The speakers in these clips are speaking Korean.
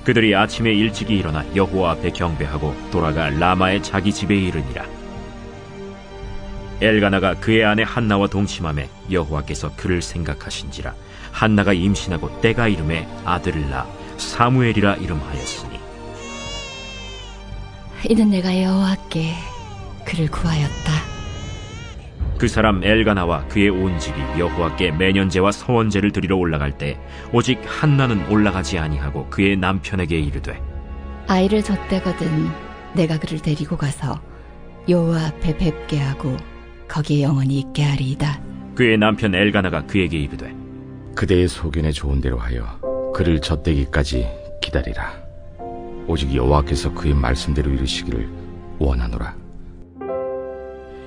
그들이 아침에 일찍이 일어나 여호와 앞에 경배하고 돌아가 라마의 자기 집에 이르니라. 엘가나가 그의 아내 한나와 동침하매 여호와께서 그를 생각하신지라. 한나가 임신하고 때가 이름에 아들을 낳아 사무엘이라 이름하였으니 이는 내가 여호와께 그를 구하였다. 그 사람 엘가나와 그의 온 집이 여호와께 매년제와 서원제를 드리러 올라갈 때 오직 한나는 올라가지 아니하고 그의 남편에게 이르되 아이를 젖대거든 내가 그를 데리고 가서 여호와 앞에 뵙게 하고 거기에 영원히 있게 하리이다. 그의 남편 엘가나가 그에게 이르되 그대의 소견에 좋은 대로 하여 그를 젖대기까지 기다리라. 오직 여호와께서 그의 말씀대로 이루시기를 원하노라.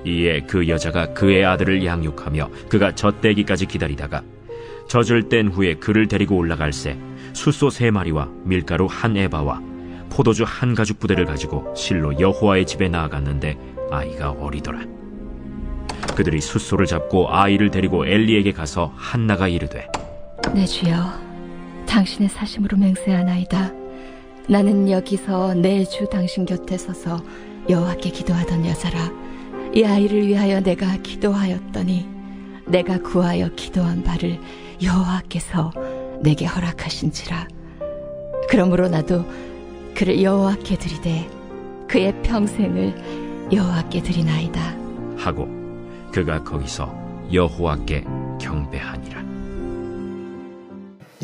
이에 그 여자가 그의 아들을 양육하며 그가 젖대기까지 기다리다가 젖을 뗀 후에 그를 데리고 올라갈새 숫소 3마리와 밀가루 1에바와 포도주 1가죽 부대를 가지고 실로 여호와의 집에 나아갔는데 아이가 어리더라. 그들이 숫소를 잡고 아이를 데리고 엘리에게 가서 한나가 이르되 내 주여, 당신의 사심으로 맹세하나이다. 나는 여기서 내 주 당신 곁에 서서 여호와께 기도하던 여자라. 이 아이를 위하여 내가 기도하였더니 내가 구하여 기도한 바를 여호와께서 내게 허락하신지라. 그러므로 나도 그를 여호와께 드리되 그의 평생을 여호와께 드리나이다 하고 그가 거기서 여호와께 경배하니라.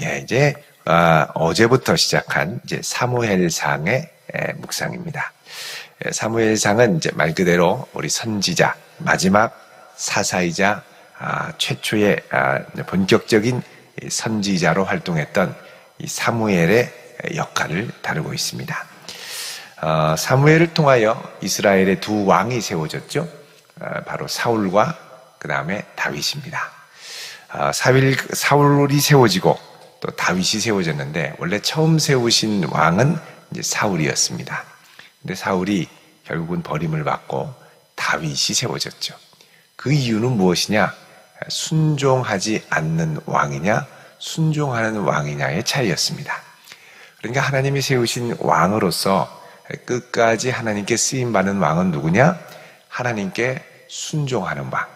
예, 이제 어제부터 시작한 이제 사무엘상의 묵상입니다. 사무엘상은 이제 말 그대로 우리 선지자 마지막 사사이자 최초의 본격적인 선지자로 활동했던 이 사무엘의 역할을 다루고 있습니다. 사무엘을 통하여 이스라엘의 두 왕이 세워졌죠. 바로 사울과 그 다음에 다윗입니다. 사울이 세워지고 또 다윗이 세워졌는데 원래 처음 세우신 왕은 이제 사울이었습니다. 근데 사울이 결국은 버림을 받고 다윗이 세워졌죠. 그 이유는 무엇이냐? 순종하지 않는 왕이냐, 순종하는 왕이냐의 차이였습니다. 그러니까 하나님이 세우신 왕으로서 끝까지 하나님께 쓰임받는 왕은 누구냐? 하나님께 순종하는 왕.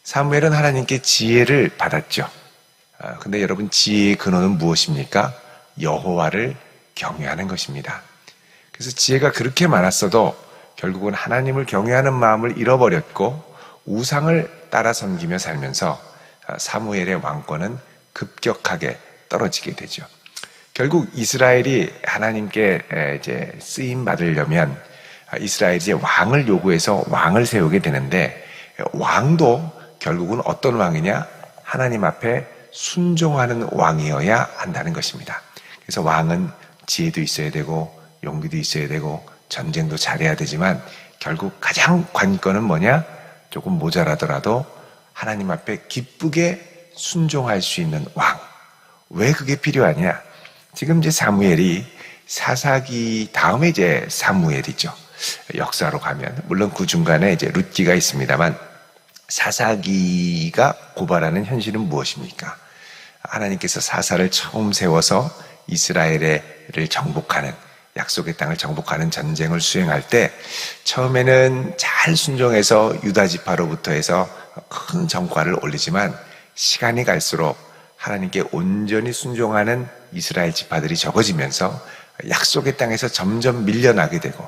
사무엘은 하나님께 지혜를 받았죠. 근데 여러분, 지혜의 근원은 무엇입니까? 여호와를 경외하는 것입니다. 그래서 지혜가 그렇게 많았어도 결국은 하나님을 경외하는 마음을 잃어버렸고 우상을 따라 섬기며 살면서 사무엘의 왕권은 급격하게 떨어지게 되죠. 결국 이스라엘이 하나님께 이제 쓰임 받으려면 이스라엘이 이제 왕을 요구해서 왕을 세우게 되는데 왕도 결국은 어떤 왕이냐? 하나님 앞에 순종하는 왕이어야 한다는 것입니다. 그래서 왕은 지혜도 있어야 되고 용기도 있어야 되고 전쟁도 잘해야 되지만 결국 가장 관건은 뭐냐? 조금 모자라더라도 하나님 앞에 기쁘게 순종할 수 있는 왕. 왜 그게 필요하냐? 지금 이제 사무엘이 사사기 다음에 이제 사무엘이죠. 역사로 가면 물론 그 중간에 이제 룻기가 있습니다만 사사기가 고발하는 현실은 무엇입니까? 하나님께서 사사를 처음 세워서 이스라엘을 정복하는, 약속의 땅을 정복하는 전쟁을 수행할 때 처음에는 잘 순종해서 유다 지파로부터 해서 큰 성과를 올리지만 시간이 갈수록 하나님께 온전히 순종하는 이스라엘 지파들이 적어지면서 약속의 땅에서 점점 밀려나게 되고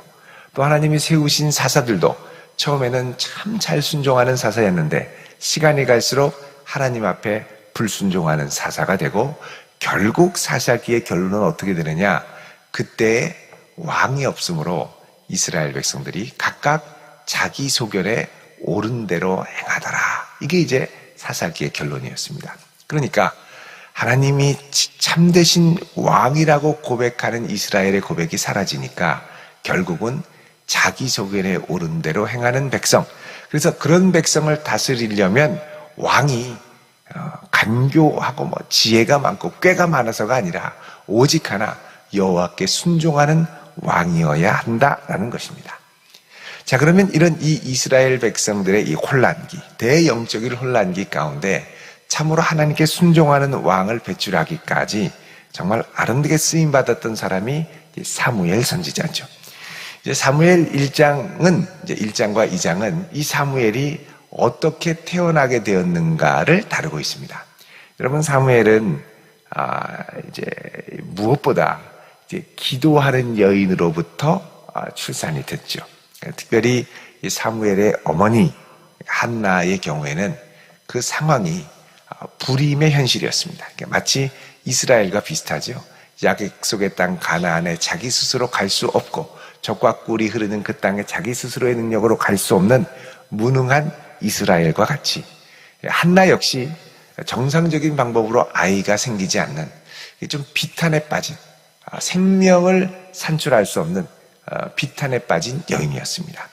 또 하나님이 세우신 사사들도 처음에는 참 잘 순종하는 사사였는데 시간이 갈수록 하나님 앞에 불순종하는 사사가 되고 결국 사사기의 결론은 어떻게 되느냐? 그때 왕이 없으므로 이스라엘 백성들이 각각 자기 소견에 옳은 대로 행하더라. 이게 이제 사사기의 결론이었습니다. 그러니까 하나님이 참되신 왕이라고 고백하는 이스라엘의 고백이 사라지니까 결국은 자기 소견에 옳은 대로 행하는 백성. 그래서 그런 백성을 다스리려면 왕이 간교하고 지혜가 많고 꾀가 많아서가 아니라 오직 하나 여호와께 순종하는 왕이어야 한다라는 것입니다. 자, 그러면 이런 이 이스라엘 백성들의 이 혼란기, 대영적인 혼란기 가운데 참으로 하나님께 순종하는 왕을 배출하기까지 정말 아름답게 쓰임 받았던 사람이 사무엘 선지자죠. 이제 사무엘 1장은 이제 1장과 2장은 이 사무엘이 어떻게 태어나게 되었는가를 다루고 있습니다. 여러분, 사무엘은 이제 무엇보다 이제 기도하는 여인으로부터 출산이 됐죠. 특별히 이 사무엘의 어머니 한나의 경우에는 그 상황이 불임의 현실이었습니다. 마치 이스라엘과 비슷하죠. 약속의 땅 가나안에 자기 스스로 갈 수 없고 젖과 꿀이 흐르는 그 땅에 자기 스스로의 능력으로 갈 수 없는 무능한 이스라엘과 같이 한나 역시 정상적인 방법으로 아이가 생기지 않는 좀 비탄에 빠진 생명을 산출할 수 없는 비탄에 빠진 여인이었습니다.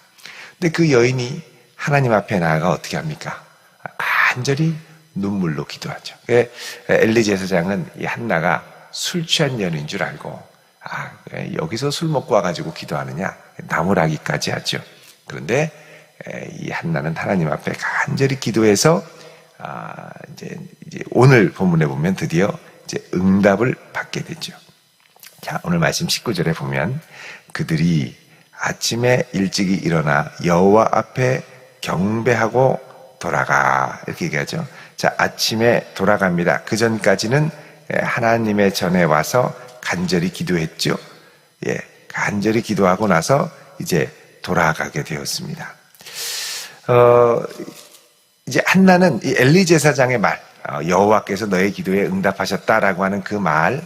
근데 그 여인이 하나님 앞에 나아가 어떻게 합니까? 간절히 눈물로 기도하죠. 엘리 제사장은 이 한나가 술 취한 여인인 줄 알고 여기서 술 먹고 와가지고 기도하느냐 나무라기까지 하죠. 그런데 이 한나는 하나님 앞에 간절히 기도해서 이제 오늘 본문에 보면 드디어 이제 응답을 받게 되죠. 자, 오늘 말씀 19절에 보면 그들이 아침에 일찍이 일어나 여호와 앞에 경배하고 돌아가 이렇게 얘기하죠. 자, 아침에 돌아갑니다. 그 전까지는 하나님의 전에 와서 간절히 기도했죠. 간절히 기도하고 나서 이제 돌아가게 되었습니다. 이제 한나는 이 엘리 제사장의 말, 여호와께서 너의 기도에 응답하셨다라고 하는 그 말,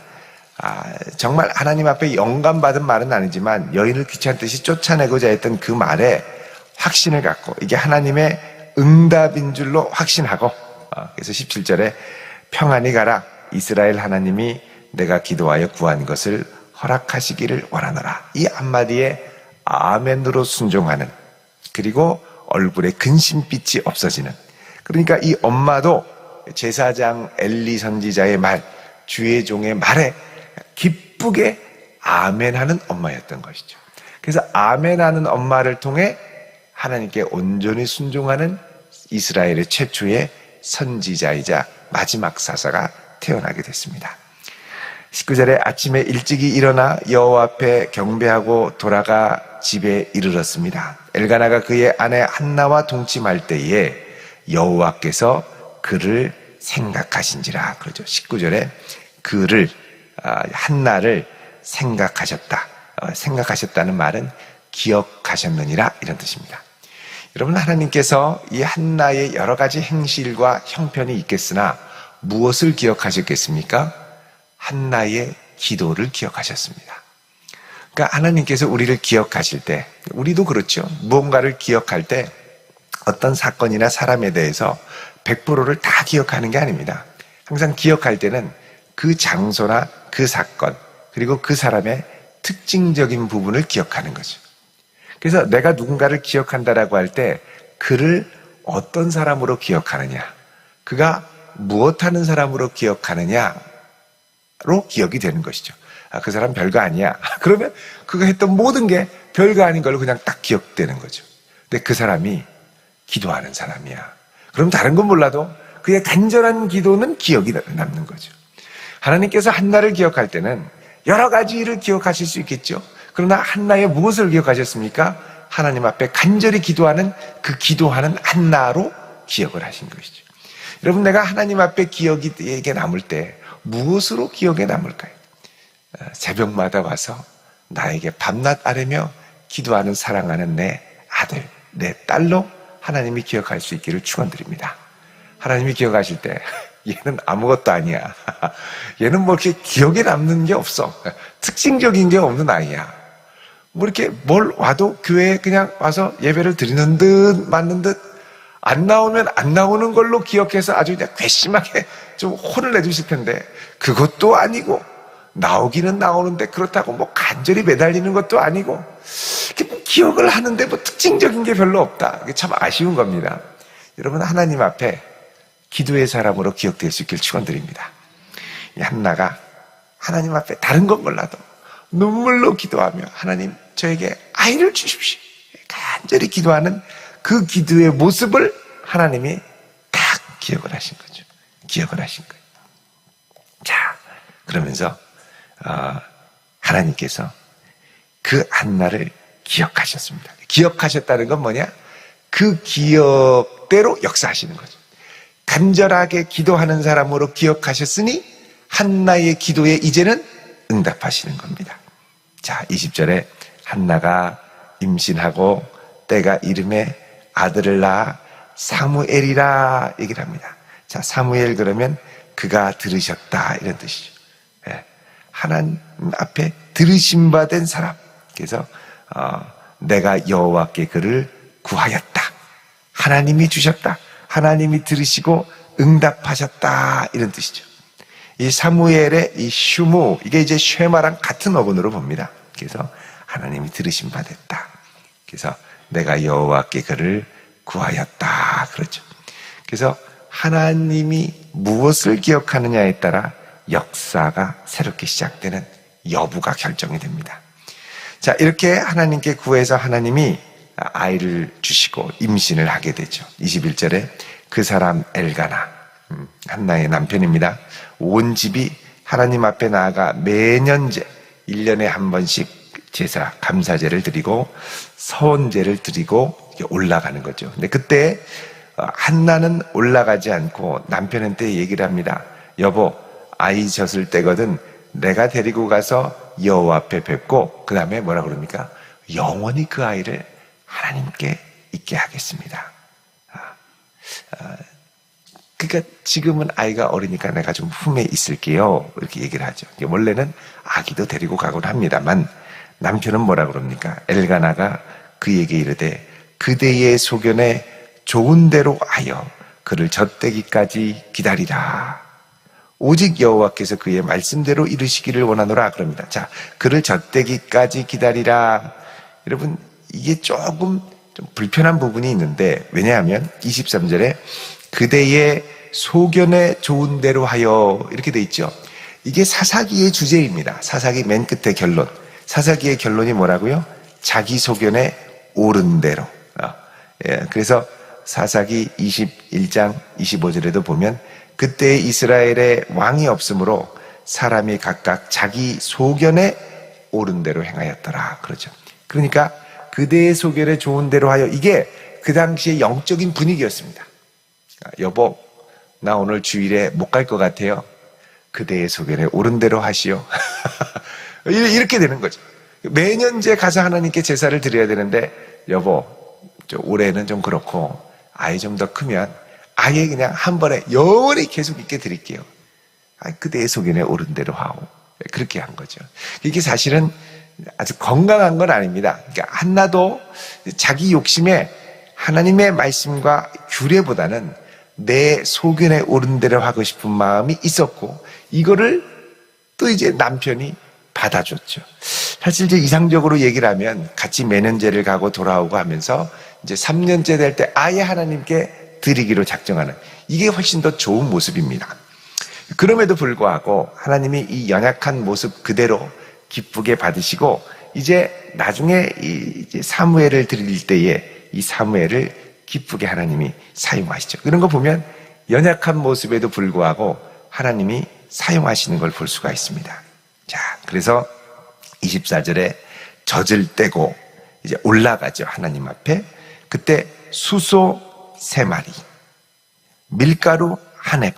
정말 하나님 앞에 영감받은 말은 아니지만 여인을 귀찮듯이 쫓아내고자 했던 그 말에 확신을 갖고 이게 하나님의 응답인 줄로 확신하고, 그래서 17절에 평안히 가라. 이스라엘 하나님이 내가 기도하여 구한 것을 허락하시기를 원하노라. 이 한마디에 아멘으로 순종하는, 그리고 얼굴에 근심빛이 없어지는, 그러니까 이 엄마도 제사장 엘리 선지자의 말, 주의 종의 말에 기쁘게 아멘하는 엄마였던 것이죠. 그래서 아멘하는 엄마를 통해 하나님께 온전히 순종하는 이스라엘의 최초의 선지자이자 마지막 사사가 태어나게 됐습니다. 19절에 아침에 일찍이 일어나 여호와 앞에 경배하고 돌아가 집에 이르렀습니다. 엘가나가 그의 아내 한나와 동침할 때에 여호와께서 그를 생각하신지라 그러죠. 19절에 그를 한나를 생각하셨다. 생각하셨다는 말은 기억하셨느니라 이런 뜻입니다. 여러분, 하나님께서 이 한나의 여러 가지 행실과 형편이 있겠으나 무엇을 기억하셨겠습니까? 한나의 기도를 기억하셨습니다. 그러니까 하나님께서 우리를 기억하실 때, 우리도 그렇죠. 무언가를 기억할 때 어떤 사건이나 사람에 대해서 100%를 다 기억하는 게 아닙니다. 항상 기억할 때는 그 장소나 그 사건, 그리고 그 사람의 특징적인 부분을 기억하는 거죠. 그래서 내가 누군가를 기억한다라고 할 때 그를 어떤 사람으로 기억하느냐, 그가 무엇하는 사람으로 기억하느냐로 기억이 되는 것이죠. 그 사람 별거 아니야. 그러면 그가 했던 모든 게 별거 아닌 걸로 그냥 딱 기억되는 거죠. 근데 그 사람이 기도하는 사람이야. 그럼 다른 건 몰라도 그의 간절한 기도는 기억이 남는 거죠. 하나님께서 한나를 기억할 때는 여러 가지 일을 기억하실 수 있겠죠. 그러나 한나의 무엇을 기억하셨습니까? 하나님 앞에 간절히 기도하는 그 기도하는 한나로 기억을 하신 것이죠. 여러분, 내가 하나님 앞에 기억이 내게 남을 때 무엇으로 기억에 남을까요? 새벽마다 와서 나에게 밤낮 아뢰며 기도하는 사랑하는 내 아들, 내 딸로 하나님이 기억할 수 있기를 축원드립니다. 하나님이 기억하실 때 얘는 아무것도 아니야. 얘는 뭐 이렇게 기억에 남는 게 없어. 특징적인 게 없는 아이야. 뭐 이렇게 뭘 와도 교회에 그냥 와서 예배를 드리는 듯 맞는 듯 안 나오면 안 나오는 걸로 기억해서 아주 그냥 괘씸하게 좀 혼을 내주실 텐데 그것도 아니고, 나오기는 나오는데 그렇다고 뭐 간절히 매달리는 것도 아니고, 이렇게 뭐 기억을 하는데 뭐 특징적인 게 별로 없다. 이게 참 아쉬운 겁니다. 여러분, 하나님 앞에 기도의 사람으로 기억될 수 있길 축원드립니다. 이 한나가 하나님 앞에 다른 건 몰라도 눈물로 기도하며 하나님 저에게 아이를 주십시오, 간절히 기도하는 그 기도의 모습을 하나님이 딱 기억을 하신 거죠. 기억을 하신 거예요. 자, 그러면서 하나님께서 그 한나를 기억하셨습니다. 기억하셨다는 건 뭐냐? 그 기억대로 역사하시는 거죠. 간절하게 기도하는 사람으로 기억하셨으니 한나의 기도에 이제는 응답하시는 겁니다. 자, 20절에 한나가 임신하고 때가 이름에 아들을 낳아 사무엘이라 얘기를 합니다. 자, 사무엘 그러면 그가 들으셨다 이런 뜻이죠. 예, 하나님 앞에 들으심 받은 사람. 그래서 내가 여호와께 그를 구하였다. 하나님이 주셨다. 하나님이 들으시고 응답하셨다 이런 뜻이죠. 이 사무엘의 이 슈무, 이게 이제 쉐마랑 같은 어근으로 봅니다. 그래서 하나님이 들으심 받았다. 그래서 내가 여호와께 그를 구하였다 그렇죠. 그래서 하나님이 무엇을 기억하느냐에 따라 역사가 새롭게 시작되는 여부가 결정이 됩니다. 자, 이렇게 하나님께 구해서 하나님이 아이를 주시고 임신을 하게 되죠. 21절에 그 사람 엘가나, 한나의 남편입니다. 온 집이 하나님 앞에 나아가 매년제 1년에 한 번씩 제사, 감사제를 드리고 서원제를 드리고 올라가는 거죠. 근데 그때 한나는 올라가지 않고 남편한테 얘기를 합니다. 여보, 아이 젖을 때거든 내가 데리고 가서 여호와 앞에 뵙고 그 다음에 뭐라 그럽니까? 영원히 그 아이를 하나님께 있게 하겠습니다. 그러니까 지금은 아이가 어리니까 내가 좀 품에 있을게요. 이렇게 얘기를 하죠. 원래는 아기도 데리고 가곤 합니다만 남편은 뭐라 그럽니까? 엘가나가 그에게 이르되 그대의 소견에 좋은 대로 하여 그를 젖되기까지 기다리라. 오직 여호와께서 그의 말씀대로 이루시기를 원하노라 그럽니다. 자, 그를 젖되기까지 기다리라. 여러분, 이게 조금 좀 불편한 부분이 있는데 왜냐하면 23절에 그대의 소견에 좋은 대로 하여 이렇게 돼 있죠. 이게 사사기의 주제입니다. 사사기 맨 끝에 결론. 사사기의 결론이 뭐라고요? 자기 소견에 옳은 대로. 그래서 사사기 21장 25절에도 보면 그때 이스라엘에 왕이 없으므로 사람이 각각 자기 소견에 옳은 대로 행하였더라. 그렇죠. 그러니까 그대의 소견에 좋은 대로 하여, 이게 그 당시의 영적인 분위기였습니다. 여보, 나 오늘 주일에 못 갈 것 같아요. 그대의 소견에 옳은 대로 하시오. 이렇게 되는 거죠. 매년제 가서 하나님께 제사를 드려야 되는데 여보, 올해는 좀 그렇고 아이 좀 더 크면 아예 그냥 한 번에 영원히 계속 있게 드릴게요. 그대의 소견에 옳은 대로 하오. 그렇게 한 거죠. 이게 사실은 아주 건강한 건 아닙니다. 그러니까 한나도 자기 욕심에 하나님의 말씀과 규례보다는 내 소견에 옳은 대로 하고 싶은 마음이 있었고, 이거를 또 이제 남편이 받아줬죠. 사실 이제 이상적으로 얘기를 하면 같이 매년제를 가고 돌아오고 하면서 이제 3년째 될 때 아예 하나님께 드리기로 작정하는, 이게 훨씬 더 좋은 모습입니다. 그럼에도 불구하고 하나님이 이 연약한 모습 그대로 기쁘게 받으시고, 이제 나중에 이제 사무엘을 드릴 때에 이 사무엘을 기쁘게 하나님이 사용하시죠. 그런 거 보면 연약한 모습에도 불구하고 하나님이 사용하시는 걸 볼 수가 있습니다. 자, 그래서 24절에 젖을 떼고 이제 올라가죠. 하나님 앞에. 그때 수소 3마리, 밀가루 1에바,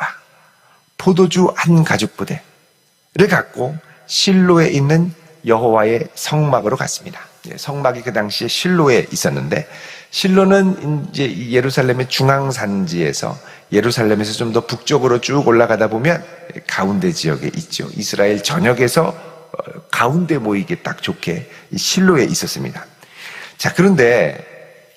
포도주 1가죽부대를 갖고 실로에 있는 여호와의 성막으로 갔습니다. 성막이 그 당시에 실로에 있었는데, 실로는 이제 예루살렘의 중앙산지에서, 예루살렘에서 좀 더 북쪽으로 쭉 올라가다 보면 가운데 지역에 있죠. 이스라엘 전역에서 가운데 모이기 딱 좋게 이 실로에 있었습니다. 자, 그런데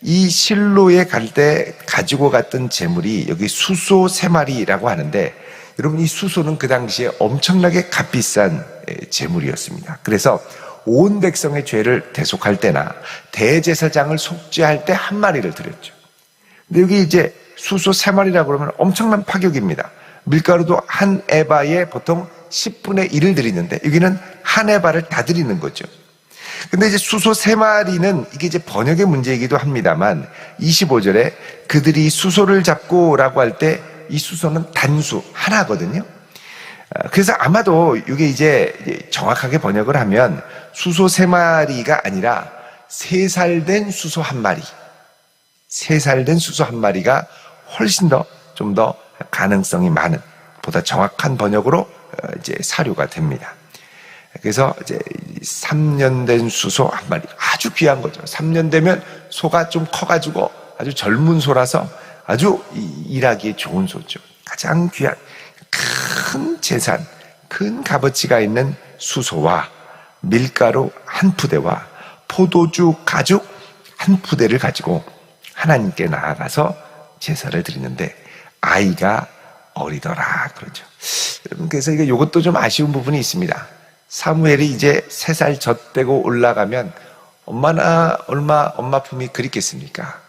이 실로에 갈 때 가지고 갔던 재물이 여기 수소 3마리라고 하는데, 여러분 이 수소는 그 당시에 엄청나게 값비싼 재물이었습니다. 그래서 온 백성의 죄를 대속할 때나 대제사장을 속죄할 때 1마리를 드렸죠. 근데 여기 이제 수소 3마리라고 그러면 엄청난 파격입니다. 밀가루도 1에바에 보통 10분의 1을 드리는데 여기는 1에바를 다 드리는 거죠. 근데 이제 수소 3마리는 이게 이제 번역의 문제이기도 합니다만, 25절에 그들이 수소를 잡고 라고 할 때 이 수소는 단수 하나거든요. 그래서 아마도 이게 이제 정확하게 번역을 하면 수소 3마리가 아니라 3살 된 수소 1마리. 3살 된 수소 1마리가 훨씬 더 좀 더 가능성이 많은, 보다 정확한 번역으로 이제 사료가 됩니다. 그래서 이제 3년 된 수소 1마리, 아주 귀한 거죠. 3년 되면 소가 좀 커가지고 아주 젊은 소라서 아주 일하기에 좋은 소죠. 가장 귀한 큰 재산, 큰 값어치가 있는 수소와 밀가루 1푸대와 포도주 가죽 1푸대를 가지고 하나님께 나아가서 제사를 드리는데 아이가 어리더라 그러죠. 여러분, 그래서 이것도 좀 아쉬운 부분이 있습니다. 사무엘이 이제 3살 젖되고 올라가면 엄마 품이 그립겠습니까?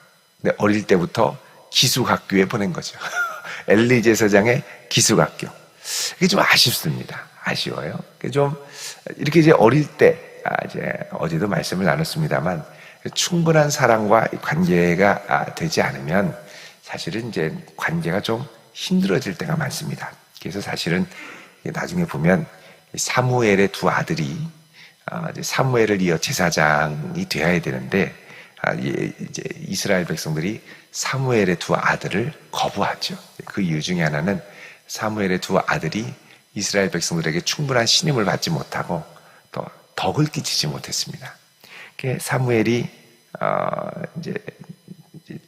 근데 어릴 때부터 기숙학교에 보낸 거죠. 엘리 제사장의 기숙학교. 이게 좀 아쉽습니다. 아쉬워요. 좀 이렇게 이제 어릴 때, 이제 어제도 말씀을 나눴습니다만, 충분한 사랑과 관계가 되지 않으면 사실은 이제 관계가 좀 힘들어질 때가 많습니다. 그래서 사실은 나중에 보면 사무엘의 2 아들이 사무엘을 이어 제사장이 되어야 되는데, 이제 이스라엘 백성들이 사무엘의 2 아들을 거부하죠. 그 이유 중에 하나는 사무엘의 2 아들이 이스라엘 백성들에게 충분한 신임을 받지 못하고 또 덕을 끼치지 못했습니다. 사무엘이 이제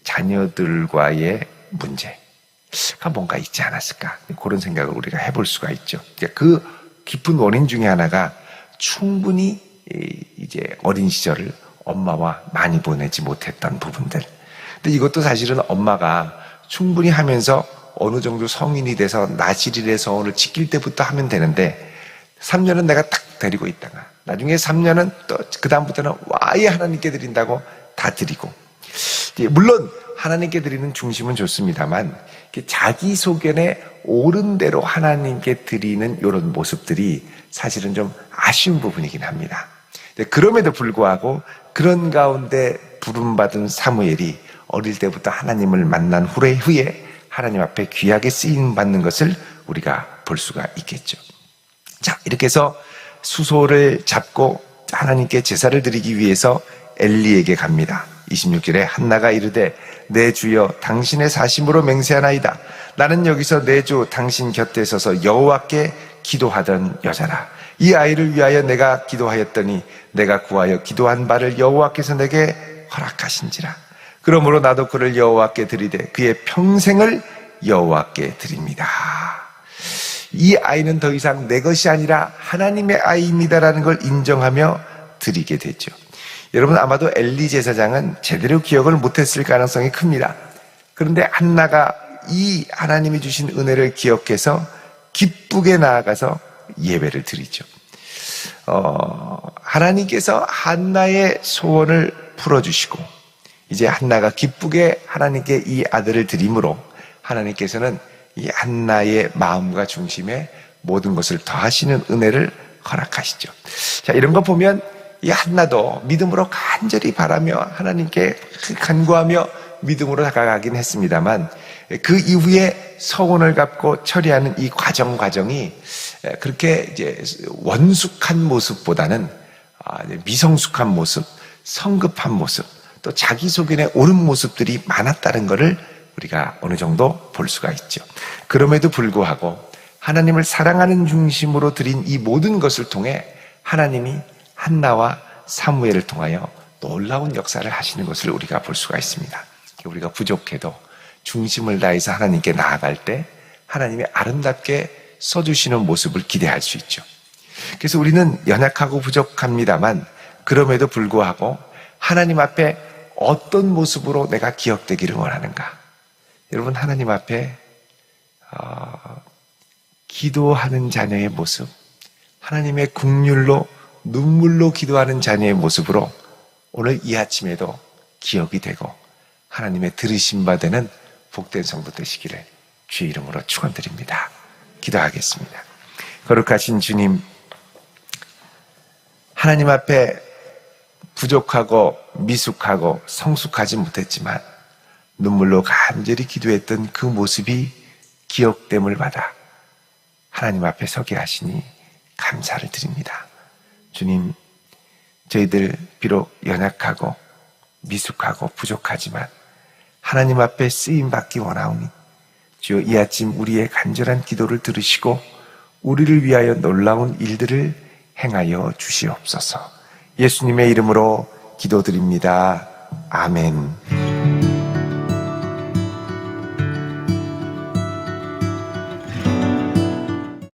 자녀들과의 문제가 뭔가 있지 않았을까, 그런 생각을 우리가 해볼 수가 있죠. 그 깊은 원인 중에 하나가 충분히 이제 어린 시절을 엄마와 많이 보내지 못했던 부분들. 근데 이것도 사실은 엄마가 충분히 하면서 어느 정도 성인이 돼서 나실일의 서원을 지킬 때부터 하면 되는데, 3년은 내가 딱 데리고 있다가 나중에 3년은 또 그 다음부터는 아예 하나님께 드린다고 다 드리고, 물론 하나님께 드리는 중심은 좋습니다만 자기 소견에 옳은 대로 하나님께 드리는 이런 모습들이 사실은 좀 아쉬운 부분이긴 합니다. 그럼에도 불구하고 그런 가운데 부름받은 사무엘이 어릴 때부터 하나님을 만난 후에 하나님 앞에 귀하게 쓰임 받는 것을 우리가 볼 수가 있겠죠. 자, 이렇게 해서 수소를 잡고 하나님께 제사를 드리기 위해서 엘리에게 갑니다. 26절에 한나가 이르되 내 주여 당신의 사심으로 맹세하나이다. 나는 여기서 내 주 당신 곁에 서서 여호와께 기도하던 여자라. 이 아이를 위하여 내가 기도하였더니 내가 구하여 기도한 바를 여호와께서 내게 허락하신지라. 그러므로 나도 그를 여호와께 드리되 그의 평생을 여호와께 드립니다. 이 아이는 더 이상 내 것이 아니라 하나님의 아이입니다라는 걸 인정하며 드리게 되죠. 여러분, 아마도 엘리 제사장은 제대로 기억을 못했을 가능성이 큽니다. 그런데 한나가 이 하나님이 주신 은혜를 기억해서 기쁘게 나아가서 예배를 드리죠. 하나님께서 한나의 소원을 풀어주시고 이제 한나가 기쁘게 하나님께 이 아들을 드림으로 하나님께서는 이 한나의 마음과 중심에 모든 것을 더하시는 은혜를 허락하시죠. 자, 이런 거 보면 이 한나도 믿음으로 간절히 바라며 하나님께 간구하며 믿음으로 다가가긴 했습니다만 그 이후에 서원을 갚고 처리하는 이 과정이 그렇게 이제 원숙한 모습보다는 미성숙한 모습, 성급한 모습, 또 자기 소견에 옳은 모습들이 많았다는 것을 우리가 어느 정도 볼 수가 있죠. 그럼에도 불구하고 하나님을 사랑하는 중심으로 드린 이 모든 것을 통해 하나님이 한나와 사무엘을 통하여 놀라운 역사를 하시는 것을 우리가 볼 수가 있습니다. 우리가 부족해도 중심을 다해서 하나님께 나아갈 때 하나님이 아름답게 써주시는 모습을 기대할 수 있죠. 그래서 우리는 연약하고 부족합니다만 그럼에도 불구하고 하나님 앞에 어떤 모습으로 내가 기억되기를 원하는가? 여러분, 하나님 앞에 기도하는 자녀의 모습, 하나님의 긍휼로 눈물로 기도하는 자녀의 모습으로 오늘 이 아침에도 기억이 되고 하나님의 들으심 받는 복된 성도 되시기를 주의 이름으로 축원드립니다. 기도하겠습니다. 거룩하신 주님, 하나님 앞에 부족하고 미숙하고 성숙하지 못했지만 눈물로 간절히 기도했던 그 모습이 기억됨을 받아 하나님 앞에 서게 하시니 감사를 드립니다. 주님, 저희들 비록 연약하고 미숙하고 부족하지만 하나님 앞에 쓰임받기 원하오니 주여 이 아침 우리의 간절한 기도를 들으시고 우리를 위하여 놀라운 일들을 행하여 주시옵소서. 예수님의 이름으로 기도드립니다. 아멘.